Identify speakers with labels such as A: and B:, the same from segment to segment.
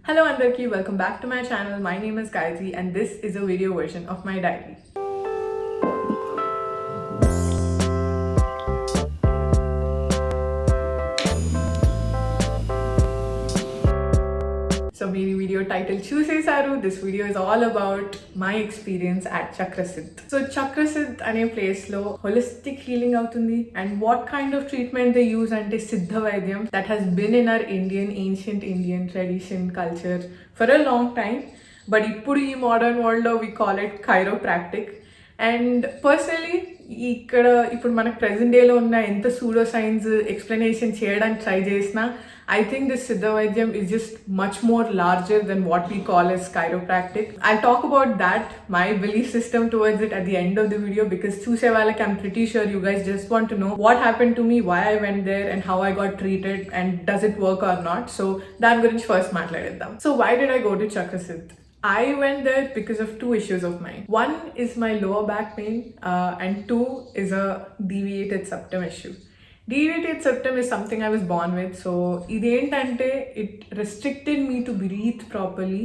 A: Hello Andarki, welcome back to my channel. My name is Gayatri and this is a video version of my diary. So मेरी video title చూసేశారు. This video is all about my experience at Chakrasidh. So Chakrasidh అనే place లో holistic healing అవుతుంది and what kind of treatment they use అంటే సిద్ధ వైద్యం that has been in our ancient Indian tradition culture for a long time. But ఇప్పుడు ఈ modern world లో we call it chiropractic. And personally ఇక్కడ ఇప్పుడు మనకు ప్రెసెంట్ డేలో ఉన్న ఎంత సూడో సైన్స్ ఎక్స్ప్లెనేషన్ చేయడానికి ట్రై చేసినా I think this Siddha Vaidyam is just much more larger than what we call as chiropractic. I'll talk about that, my belief system towards it at the end of the video because choose valak I'm pretty sure you guys just want to know what happened to me, why I went there and how I got treated and does it work or not. So that gurinchi first maatladidam. So why did I go to Chakrasidh? I went there because of two issues of mine. One is my lower back pain and two is a deviated septum issue. Deviated septum is something I was born with, so identante it restricted me to breathe properly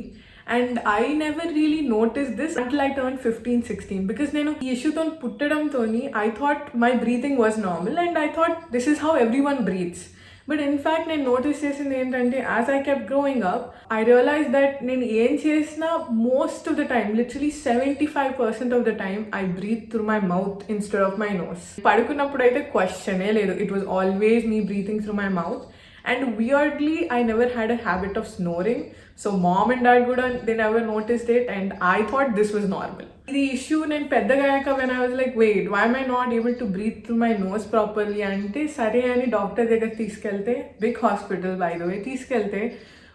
A: and I never really noticed this until I turned 15-16 because nenu ee issue ton puttadamtoni I thought my breathing was normal and I thought this is how everyone breathes. But in fact నేను notice చేసింది ఏంటంటే as I kept growing up I realise that నేను ఏం చేసినా most of the time literally 75% of the time I breathe through my mouth instead of my nose. పడుకున్నప్పుడు అయితే క్వశ్చనే లేదు, it was always me breathing through my mouth. And weirdly, I never had a habit of snoring. So mom and dad kuda, they never noticed it and I thought this was normal. The issue నేను పెద్దగా అయ్యాక when I was like, wait, why am I not able to breathe through my nose properly? అంటే సరే అని doctor దగ్గర తీసుకెళ్తే, big hospital by the way, తీసుకెళ్తే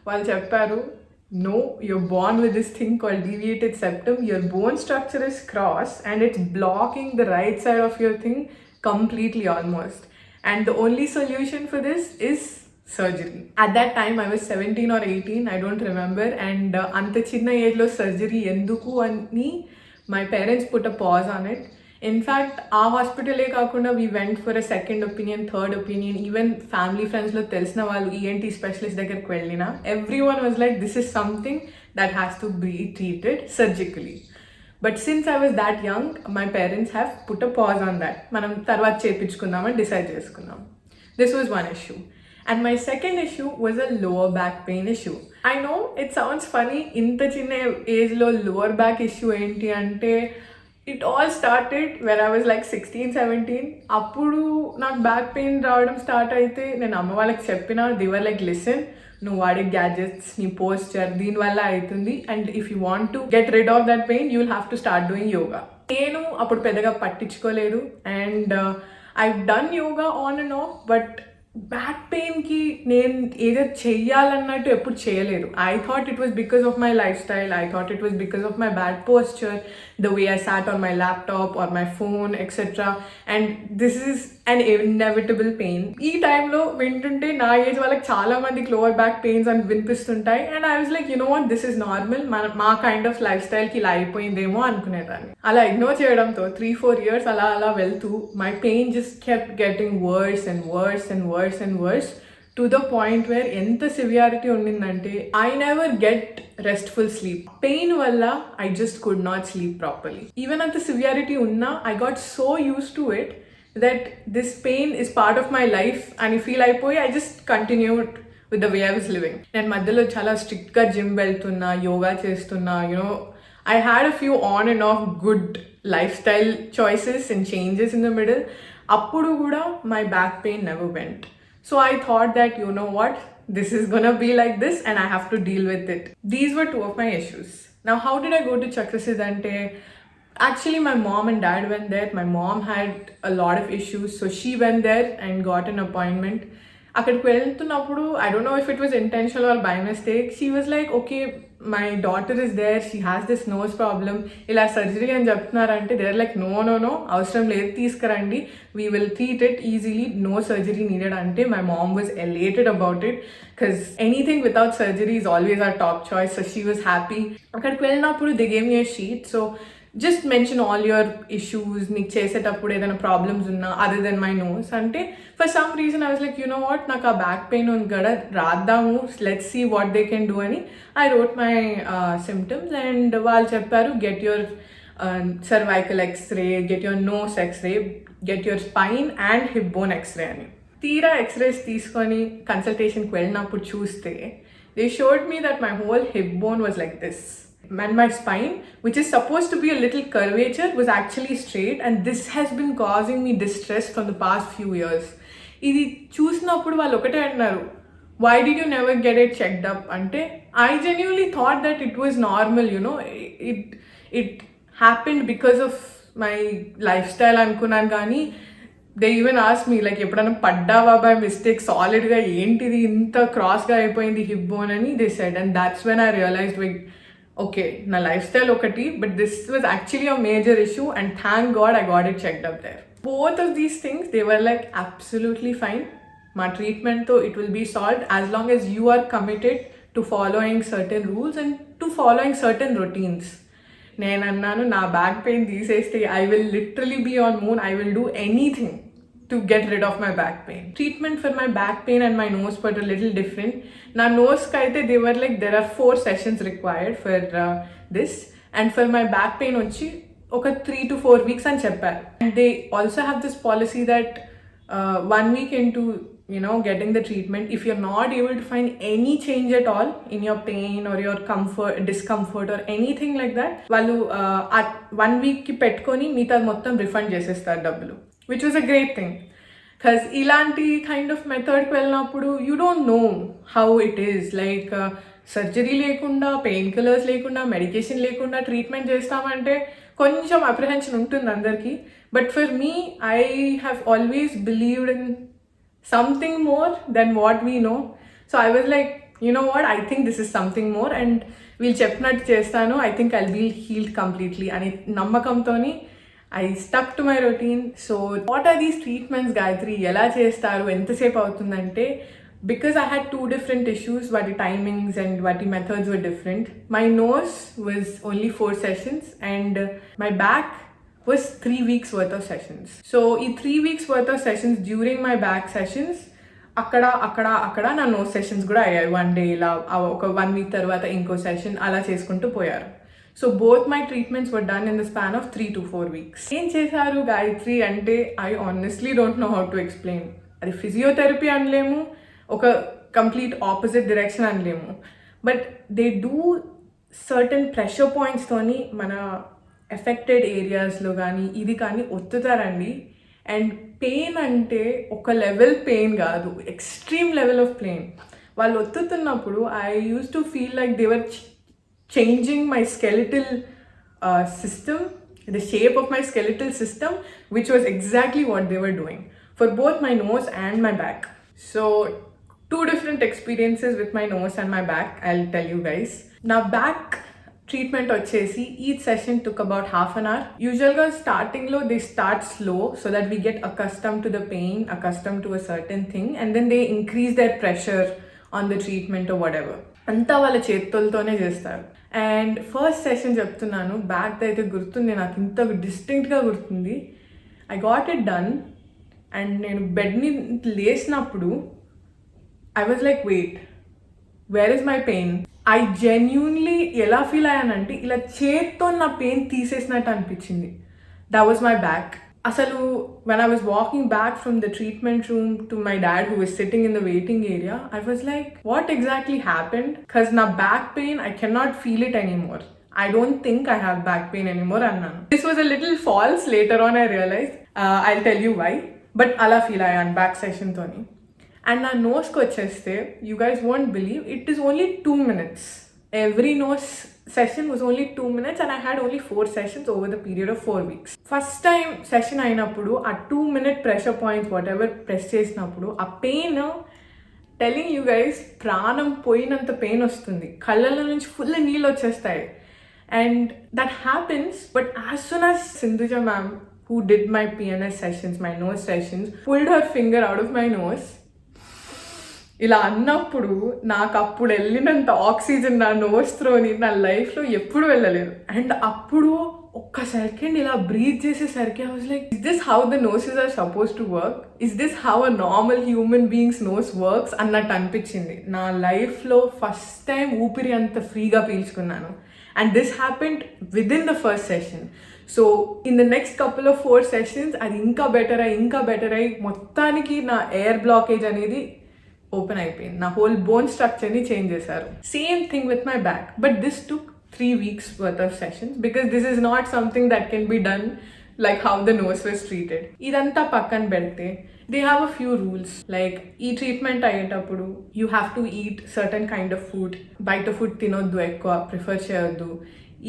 A: వాళ్ళు చెప్పారు, no, you're born with this thing called deviated septum. Your bone structure is crossed and it's blocking the right side of your thing completely almost. And the only solution for this is surgery. At that time I was 17 or 18, I don't remember, and anta chinna age lo surgery enduku ani my parents put a pause on it. In fact aa hospital e kaakunda we went for a second opinion, third opinion, even family friends lo telisina vallu ENT specialist దగ్గరికి వెళ్ళినా everyone was like this is something that has to be treated surgically. But since I was that young, my parents have put a pause on that. Manam tarvata చేపించుకుందాం అని decide చేసుకున్నాం. This was one issue. And my second issue was a lower back pain issue. I know it sounds funny, inta chinna age lo lower back issue enti ante it all started when I was like 16-17. అప్పుడు నాకు back pain రావడం start అయితే నేను అమ్మ వాళ్ళకి చెప్పిన, they were like listen, నువ్వు వాడే గ్యాడ్జెట్స్, నీ పోస్చర్ దీనివల్ల అవుతుంది and if you want to get rid of that pain you will have to start doing yoga. నేను అప్పుడు పెద్దగా పట్టించుకోలేదు and I done yoga on and off, but back పెయిన్కి నేను ఏదో చెయ్యాలన్నట్టు ఎప్పుడు చేయలేదు. I thought it was because of my life style, I thought it was because of my bad posture, the way I sat on my laptop or my phone etc. and this is an inevitable pain. ఈ టైంలో వింటుంటే నా age వాళ్ళకి చాలా మందికి lower back pains అని వినిపిస్తుంటాయి and I was like you know what, this is normal, మా కైండ్ ఆఫ్ లైఫ్ స్టైల్కి ఇలా అయిపోయిందేమో అనుకునేదాన్ని. అలా ఇగ్నోర్ చేయడంతో 3-4 years అలా వెళ్తూ my pain just kept getting worse and worse and worse and worse to the point where ఎంత సివియారిటీ ఉండిందంటే I never get restful sleep. Pain వల్ల I just could not sleep properly. Even at the severity unna, I got so used to it that this pain is part of my life and I feel అయిపోయి I just continued with the way I was living. నేను మధ్యలో చాలా స్ట్రిక్ట్గా gym వెళ్తున్నా, యోగా చేస్తున్నా, I had a few on and off good lifestyle choices and changes in the middle. అప్పుడు కూడా my back pain never went. So I thought that, you know what, this is gonna be like this and I have to deal with it. These were two of my issues. Now how did I go to Chakrasidh ante? Actually my mom and dad went there. My mom had a lot of issues, so she went there and got an appointment. అక్కడికి వెళ్తున్నప్పుడు I don't know if it was intentional or by mistake, she was like, okay, my daughter is there, she has this nose problem, ఇలా surgery అని చెప్తున్నారంటే they are like no అవసరం లేదు, తీసుకురండి, we will treat it easily, no surgery needed అంటే my mom was elated about it because anything without surgery is always our top choice, so she was happy. అక్కడికి వెళ్ళినప్పుడు they gave me a sheet, so just mention all your issues, నీకు చేసేటప్పుడు ఏదైనా problems ఉన్నా other than my nose అంటే for some reason I was like you know what, నాకు ఆ back pain ఉంది కదా, రాద్దాము, let's see what they can do అని I wrote my symptoms. And వాళ్ళు చెప్పారు get your cervical x-ray, get your nose x-ray, get your spine and hip bone x-ray అని. తీరా ఎక్స్రేస్ తీసుకొని కన్సల్టేషన్కి వెళ్ళినప్పుడు చూస్తే they showed me that my whole hip bone was like this and my spine, which is supposed to be a little curvature, was actually straight, and this has been causing me distress from the past few years. ఇది చూసినప్పుడు వాళ్ళు ఒకటే అన్నారు, why did you never get it checked up అంటే I genuinely thought that it was normal, you know, it happened because of my lifestyle అనుకున్నాను. కానీ they even ask me like ఎప్పుడైనా పడ్డావా బై మిస్టేక్, సాలిడ్గా ఏంటిది ఇంత క్రాస్గా అయిపోయింది హిప్ బోన్ అని they said. And that's when I realised like okay, నా లైఫ్ స్టైల్ ఒకటి, but this was actually a major issue and thank God I got it checked up there. Both of these things they were like absolutely fine. మా ట్రీట్మెంట్తో it will be solved as long as you are committed to following certain rules and to following certain routines. నేను అన్నాను నా back pain తీసేస్తే I will literally be on moon, I will do anything to get rid of my back pain. Treatment for my back pain and my nose were a little different. Na nose kaite they were like there are 4 sessions required for this, and for my back pain onchi oka 3 to 4 weeks ani chepparu. And they also have this policy that 1 week into getting the treatment, if you're not able to find any change at all in your pain or your discomfort or anything like that, vallu 1 week ki pettukoni meeta mottham refund chesestaru double, which was a great thing. Because ilanti kind of method ku vellinappudu you don't know how it is, like surgery lekunda, pain killers lekunda, medication lekunda treatment chestamante koncham apprehension untundi andarki. But for me, I have always believed in something more than what we know. So I was like, you know what, I think this is something more, and we'll cheppinattu chestanu, I think I'll be healed completely ani nammakamtoni I stuck to my routine. So what are these treatments, Gayatri? Ela chestaru, entasep avutundante, because I had 2 different issues, vati timings and vati methods were different. My nose was only 4 sessions and my back was 3 weeks worth of sessions. So in 3 weeks worth of sessions, during my back sessions అక్కడ నా nose sessions కూడా అయ్యాయి. 1 day ఇలా ఒక 1 week తర్వాత ఇంకో session అలా చేసుకుంటూ పోయారు. So both my treatments were done in the span of 3 to 4 weeks. ఏం చేశారు గాయత్రి అంటే I honestly don't know how to explain. అది ఫిజియోథెరపీ అనలేము, ఒక కంప్లీట్ ఆపోజిట్ డైరెక్షన్ అనలేము, but they do certain pressure పాయింట్స్తోని మన ఎఫెక్టెడ్ ఏరియాస్లో కానీ ఇది కానీ ఒత్తుతారండి. అండ్ పెయిన్ అంటే ఒక లెవెల్ పెయిన్ కాదు, ఎక్స్ట్రీమ్ లెవెల్ ఆఫ్ పెయిన్. వాళ్ళు ఒత్తుతున్నప్పుడు I used to feel like they were changing my skeletal system, the shape of my skeletal system, which was exactly what they were doing for both my nose and my back. So 2 different experiences with my nose and my back, I'll tell you guys. Now back treatment వచ్చేసి each session took about half an hour. Usually starting lo they start slow so that we get accustomed to the pain, accustomed to a certain thing, and then they increase their pressure on the treatment or whatever. అంతా వాళ్ళ చేతులతోనే చేస్తారు. And first session చెప్తున్నాను, back అయితే గుర్తుంది నాకు, ఇంత డిస్టింక్ట్గా గుర్తుంది. I got it done and నేను బెడ్ని లేసినప్పుడు I was like wait, where is my pain? I genuinely ఎలా ఫీల్ అయ్యానంటే ఇలా చేత్తో నా పెయిన్ తీసేసినట్టు అనిపించింది. That was my back. అసలు when I was walking back from the treatment room to my dad who was sitting in the waiting area, I was like, what exactly happened? Because na back pain, I cannot feel it anymore. I don't think I have back pain anymore. This was a little false. Later on I realized. I'll tell you why. But ala feel ayan back session toni. And na nose ko cheste, you guys won't believe, it is only 2 minutes. Every nose session was only 2 minutes and I had only 4 sessions over the period of 4 weeks. First time session అయినప్పుడు ఆ 2-minute pressure points whatever press చేసినప్పుడు ఆ pain, telling you guys, ప్రాణం పోయినంత pain వస్తుంది, కళ్ళల నుంచి full నీళ్ళు వచ్చేస్తాయి. And that happens. But as soon as Sindhuja ma'am who did my PNS sessions, my nose sessions, pulled her finger out of my nose, ఇలా అన్నప్పుడు నాకు అప్పుడు వెళ్ళినంత ఆక్సిజన్ నా నోస్ త్రోని నా లైఫ్లో ఎప్పుడు వెళ్ళలేదు. అండ్ అప్పుడు ఒక్క సెకండ్ ఇలా బ్రీత్ చేసేసరికి I was like, is this how the noses are supposed to work, is this how a normal human beings nose works అన్నట్టు అనిపించింది. నా లైఫ్లో ఫస్ట్ టైం ఊపిరి అంత ఫ్రీగా పీల్చుకున్నాను. And this happened within the first session. So in the next couple of 4 sessions అది ఇంకా బెటర్ అయ్యి మొత్తానికి నా ఎయిర్ బ్లాకేజ్ అనేది ఓపెన్ అయిపోయింది. నా హోల్ బోన్ స్ట్రక్చర్ని చేంజ్ చేశారు. Same thing with my back, but this took 3 weeks worth of sessions because this is not something that can be done like how the nose was treated. Idanta pakkan belte, they have a few rules like ee treatment ayetappudu you have to eat certain kind of food, baita food tinoddu ekkuva prefer cheyoddu.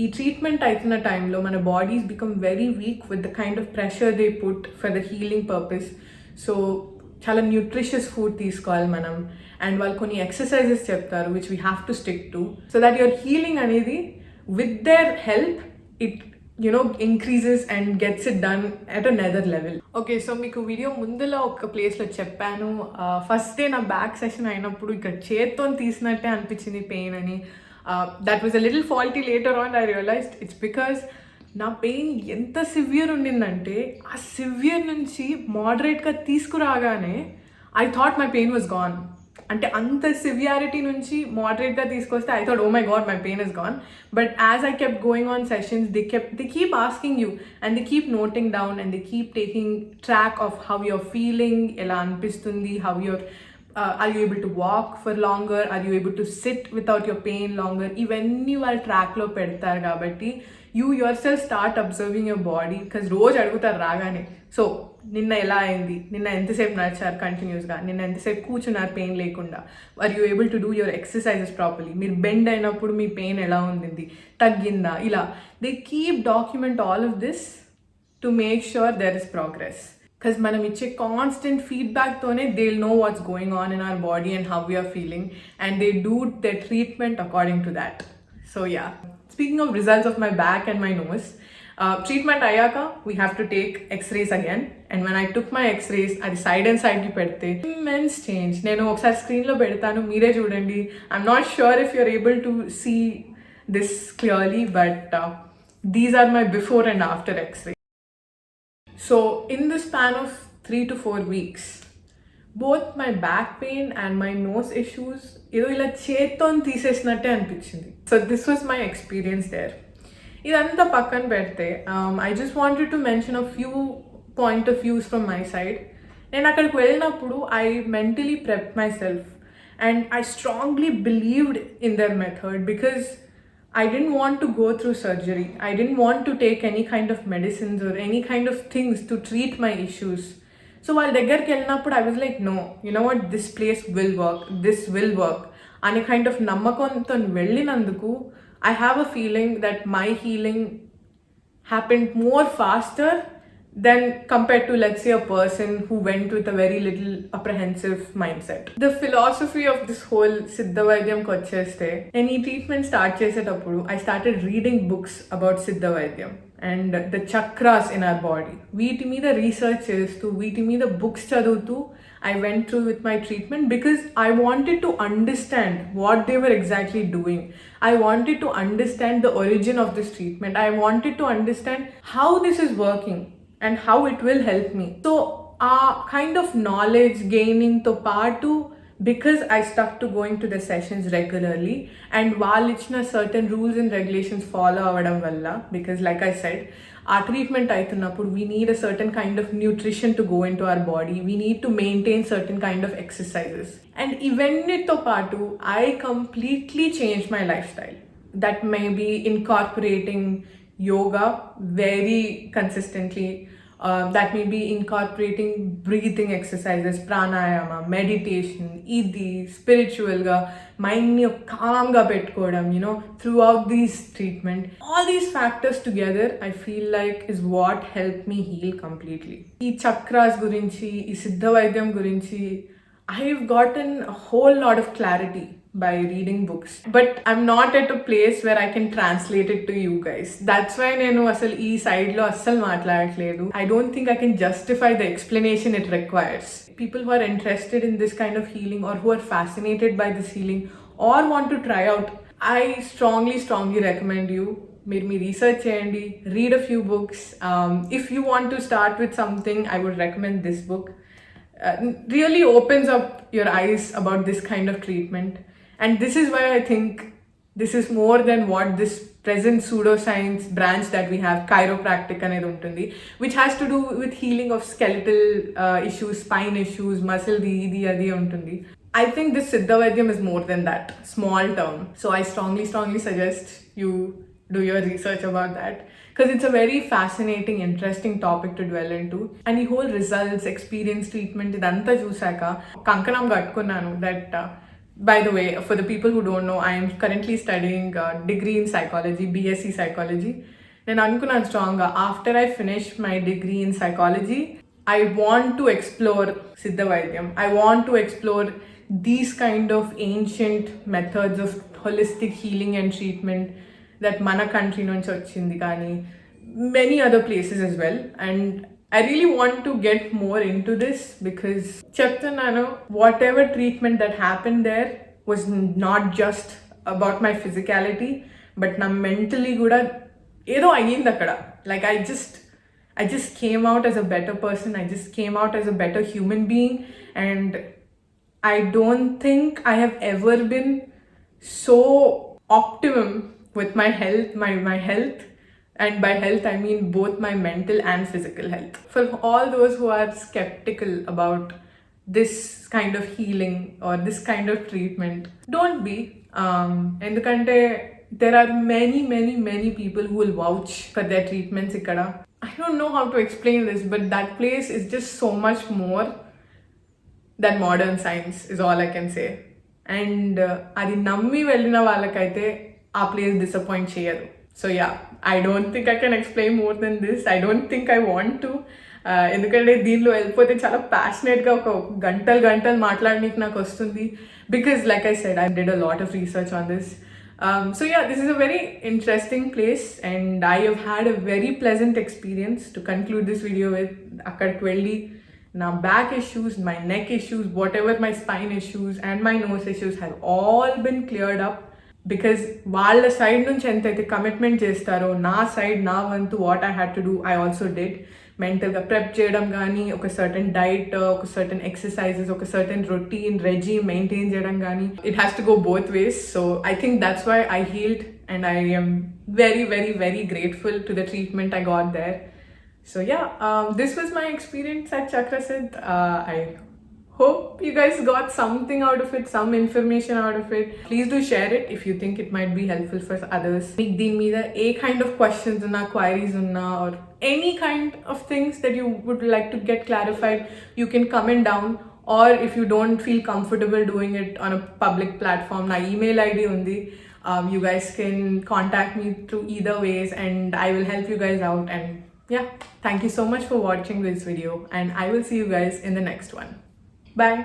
A: Ee treatment ayituna time lo mana bodies become very weak with the kind of pressure they put for the healing purpose. So చాలా nutritious food తీసుకోవాలి మనం. And వాళ్ళు కొన్ని exercises చెప్తారు which we have to stick to so that your healing అనేది with their help it increases and gets it done at another level. Okay, so మీకు video ముందులో ఒక ప్లేస్లో చెప్పాను, ఫస్ట్ డే నా బ్యాక్ సెషన్ అయినప్పుడు ఇక్కడ చేత్తో తీసినట్టే అనిపించింది పెయిన్ అని. That was a little faulty later on I realised it's because నా పెయిన్ ఎంత సివియర్ ఉండిందంటే ఆ సివియర్ నుంచి మోడరేట్గా తీసుకురాగానే I thought my pain was gone. అంటే అంత సివియారిటీ నుంచి మోడరేట్గా తీసుకొస్తే I thought oh my God my pain is gone. But as I kept going on sessions they keep asking you and they keep noting down and they keep taking track of how your feeling, ఎలా అనిపిస్తుంది, how your are you able to walk for longer, are you able to sit without your pain longer. ఇవన్నీ వాళ్ళు ట్రాక్లో పెడతారు కాబట్టి you your self start observing your body. Because రోజు అడుగుతారు రాగానే, సో నిన్న ఎలా అయింది, నిన్న ఎంతసేపు నడిచారు కంటిన్యూస్గా, నిన్న ఎంతసేపు కూర్చున్నారు పెయిన్ లేకుండా, are you able to do your exercises properly, మీరు బెండ్ అయినప్పుడు మీ పెయిన్ ఎలా ఉంది, తగ్గిందా, ఇలా they keep document all of this to make sure there is progress. Because మనం ఇచ్చే కాన్స్టెంట్ ఫీడ్బ్యాక్తోనే they will know what's going on in our body and how we're feeling and they do the treatment according to that. So yeah, speaking of results of my back and my nose, treatment అయ్యాక we have to take X-rays again. And when I took my X-rays అది side and సైడ్కి పెడితే immense change. నేను ఒకసారి స్క్రీన్లో పెడతాను, మీరే చూడండి. I'm not sure if you're able to see this clearly, but these are my before and after X-ray. So in the span of 3 to 4 weeks, both my back pain and my nose issues ఏదో ఇలా చేత్తో తీసేసినట్టే అనిపించింది. So this was my experience there. ఇదంతా పక్కన పెడితే I just wanted to mention a few point of views from my side. నేను అక్కడికి వెళ్ళినప్పుడు I mentally prep myself and I strongly believed in their method because I didn't want to go through surgery. I didn't want to take any kind of medicines or any kind of things to treat my issues. So while దగ్గరికి వెళ్ళినప్పుడు I was like, no, you know what, this place will work, this will work. అనే kind of నమ్మకంతో వెళ్ళినందుకు I have a feeling that my healing happened more faster than compared to, let's say, a person who went with a very little apprehensive mindset. The philosophy of this whole Siddha Vaidyam kocheste, any treatment start chesetappudu I started reading books about Siddha Vaidyam and the chakras in our body. Veeti meeda research chestu, veeti meeda books chaduvutu I went through with my treatment because I wanted to understand what they were exactly doing. I wanted to understand the origin of this treatment. I wanted to understand how this is working and how it will help me. So kind of knowledge gaining to paatu, because I stuck to going to the sessions regularly and వాళ్ళు ఇచ్చిన certain rules and regulations follow avadam valla, because like I said, our treatment aitunnappudu we need a certain kind of nutrition to go into our body, we need to maintain certain kind of exercises, and evennitho paatu I completely changed my lifestyle. That may be incorporating yoga very consistently, that may be incorporating breathing exercises, pranayama, meditation, idi spiritual ga mind ni calm ga pettukodam, you know, throughout these treatment. All these factors together I feel like is what helped me heal completely. Ee chakras gurinchi, ee Siddha Vaidyam gurinchi I've gotten a whole lot of clarity by reading books, but I'm not at a place where I can translate it to you guys. That's why nenu asal ee side lo assal maatladaledu. I don't think I can justify the explanation it requires. People who are interested in this kind of healing or who are fascinated by this healing or want to try out, I strongly recommend you మీరు మీ research చేయండి, read a few books. If you want to start with something, I would recommend this book. Really opens up your eyes about this kind of treatment. And this is why I think this is more than what this present pseudoscience branch that we have, chiropractic అనేది ఉంటుంది, which has to do with healing of skeletal issues, spine issues, muscle ఇది అది ఉంటుంది. I think this Siddha Vaidyam is more than that, small term. So I strongly suggest you do your research about that, because it's a very fascinating, interesting topic to dwell into. And the whole results, experience, treatment, idantha chusaka kankanam kattukunnanu that by the way, for the people who don't know, I am currently studying degree in psychology, BSc psychology. Then anukunnanu strongga after I finish my degree in psychology, I want to explore Siddha Vaidyam. I want to explore these kind of ancient methods of holistic healing and treatment that mana country nunchi ochindi gaani many other places as well. And I really want to get more into this because cheptunnanu, whatever treatment that happened there was not just about my physicality, but na mentally kuda edo ayindi akkada. Like I just came out as a better person. I just came out as a better human being, and I don't think I have ever been so optimum with my health, my health, and by health I mean both my mental and physical health. For all those who are skeptical about this kind of healing or this kind of treatment, don't be. Endukante there are many people who will vouch for their treatments ikkada. I don't know how to explain this, but that place is just so much more than modern science is all I can say. And adi nammi vellina vallakaithe aa place disappoint cheyadu. So yeah, I don't think I can explain more than this. I don't think I want to. ఎందుకంటే దీనిలో వెళ్ళిపోతే చాలా ప్యాషనేట్గా ఒక గంటలు మాట్లాడడానికి నాకు వస్తుంది, because like I said, I did a lot of research on this. So yeah, this is a very interesting place and I have had a very pleasant experience. To conclude this video with, akkadiki velli na back issues, my neck issues, whatever my spine issues and my nose issues have all been cleared up, because వాళ్ళ side నుంచి ఎంతైతే commitment చేస్తారో నా side నా వంతు what I had to do I also did. మెంటల్గా prep చేయడం కానీ, ఒక సర్టన్ డైట్, ఒక సర్టన్ ఎక్సర్సైజెస్, ఒక సర్టన్ రొటీన్ రెజీమ్ మెయింటైన్ చేయడం కానీ, it has to go both ways. So I think that's why I healed and I am very grateful to the treatment I got there. So yeah, this was my experience at Chakrasid. I hope you guys got something out of it, some information out of it. Please do share it if you think it might be helpful for others. Make deen meeda a kind of questions unna, queries unna, or any kind of things that you would like to get clarified, you can comment down. Or if you don't feel comfortable doing it on a public platform, na email ID undi. You guys can contact me through either ways and I will help you guys out. And yeah, thank you so much for watching this video and I will see you guys in the next one. Bye.